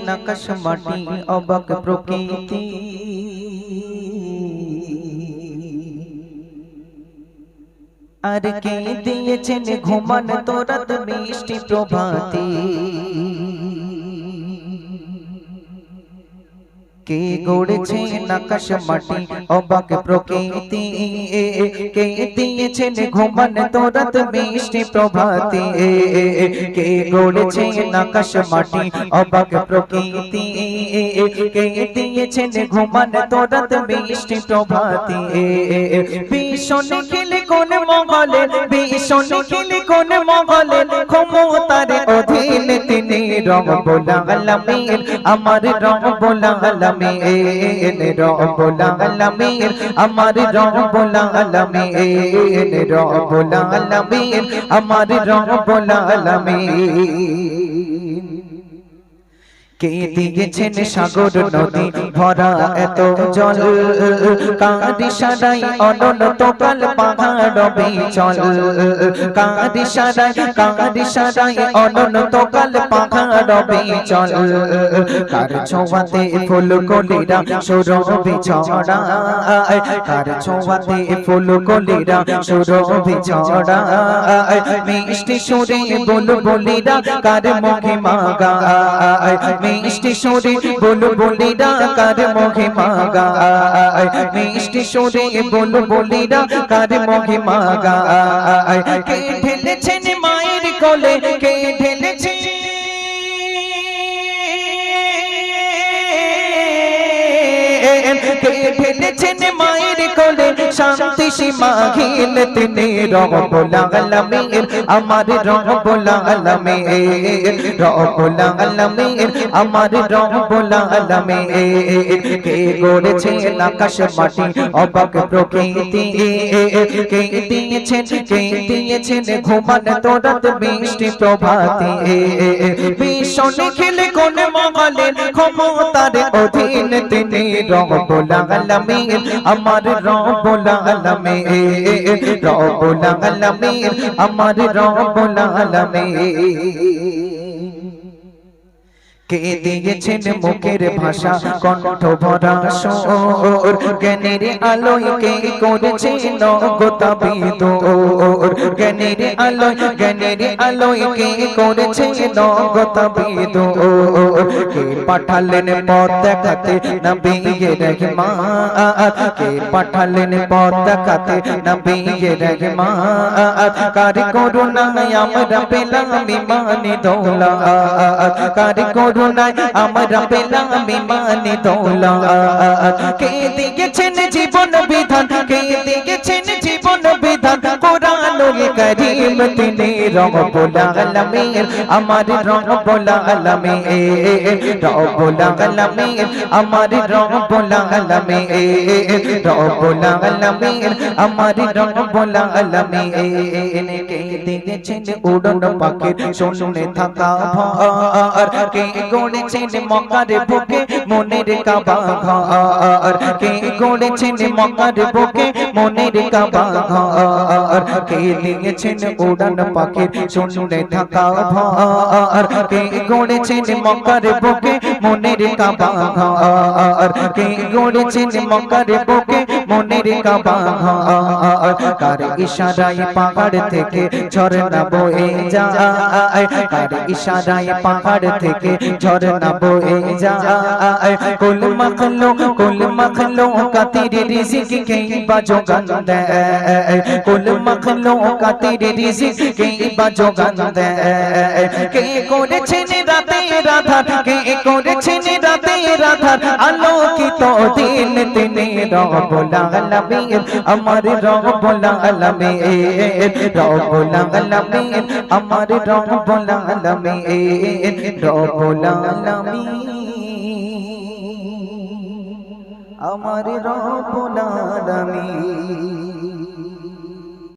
আকাশ মাটি অবাক প্রকৃতি আর কে দিয়েছেন ঘুমানো রাত মিষ্টি প্রভাতে কে গড়েছেন আকাশ মাটি অবাক প্রকৃতি কে দিয়েছেন ঘুমানো রাত মিষ্টি প্রভাতে কে গড়েছেন আকাশ মাটি অবাক প্রকৃতি কে দিয়েছেন ঘুমানো রাত মিষ্টি প্রভাতে ভীষণ খেলে কোন মহলে ভীষণ খেলে কোন মহলে ক্ষমতার অধীন তিনি রব্বুল আলামিন আমার রব্বুল আলামিন রব্বুল আলামিন আমার রব্বুল আলামিন রব্বুল আলামিন আমার রব্বুল আলামিন কে দিয়েছেন সাগর নদী ভরা এত জল কারি সারাই অনন্ত কাল পাহাড় বিচল কারি সারাই অনন্ত কাল পাহাড় বিচল কার ছোঁয়াতে ফুল কলিরা সুরভি ছড়ায় কার ছোঁয়াতে ফুল কলিরা সুরভি ছড়ায় মিষ্টি সুরে বুলবুলিরা কার মহিমা গায় মিষ্টি সুরে বুলবুলিরা কার মহিমা গায় মিষ্টি সুরে বুলবুলিরা কার মহিমা গায় কে ঢেলেছেন মায়ের কোলে কে ঢেলেছেন কে ঢেলেছেন মায়ের কোলে শান্তি সীমাহীন তিনি রব্বুল আলামিন আমার রব্বুল আলামিন রব্বুল আলামিন আমার রব্বুল আলামিন কে গড়েছেন আকাশ মাটি অবাক প্রকৃতি কে দিয়েছেন ঘুমানো রাত মিষ্টি প্রভাতে ভীষণ খেলে কোন মহলে ক্ষমতার অধীন তিনি রব্বুল আলামিন আমার রব্বুল আলামিন রব্বুল আলামিন আমার রব্বুল আলামিন কে দিয়েছেন মুখের ভাষা কণ্ঠ ভরা সুর জ্ঞানের আলোয় কে করেছেন গোতাবিদ জ্ঞানের আলোয় কে করেছেন গোতাবিদ কে পাঠালেন পথ দেখাতে নবী রহমত কে পাঠালেন পথ দেখাতে নবী রহমত কার করুণায় আমরা পেলাম ঈমান দৌলত কার করুণায় আমরা পেলাম ঈমান দৌলত কে দিয়েছেন জীবন বিধান কে দিয়েছেন জীবন বিধান কোরআনুল কারীম তিনি রব্বুল আলামিন আমার রব্বুল আলামিন রব্বুল আলামিন আমার রব্বুল আলামিন রব্বুল আলামিন আমার রব্বুল আলামিন কে দিয়েছেন উড়ন পাখির শুনে থাকা ভর কে গড়েছেন মক্কার বুকে মনের কাবা ঘর কে গড়েছেন মক্কার বুকে মনের কাবা ঘর কে দিয়েছেন উড়ান পাখির শুনে থাকা ভর কে গড়েছেন মক্কার বুকে মনের কাবা ঘর কে গড়েছেন মক্কার বুকে মনের কাবা ঘর কার ইশারায় পাহাড় থেকে ঝরনা বয়ে যায় কার ইশারায় পাহাড় থেকে ঝরনা বয়ে যায় কুল মখলু কাতির রিজিক কে বাজোগান দেয় কুল মখলু কাতির রিজিক কে বাজোগান দেয় কে করেছেন রাতের আধার কে করেছেন রাতের আধার আলোকিত দিন তিনি রব্বুল আলামিন আমার রব্বুল আলামিন রব্বুল আলামিন আমার রব্বুল আলামিন রব্বুল আলামিন আমার রব্বুল আলামিন।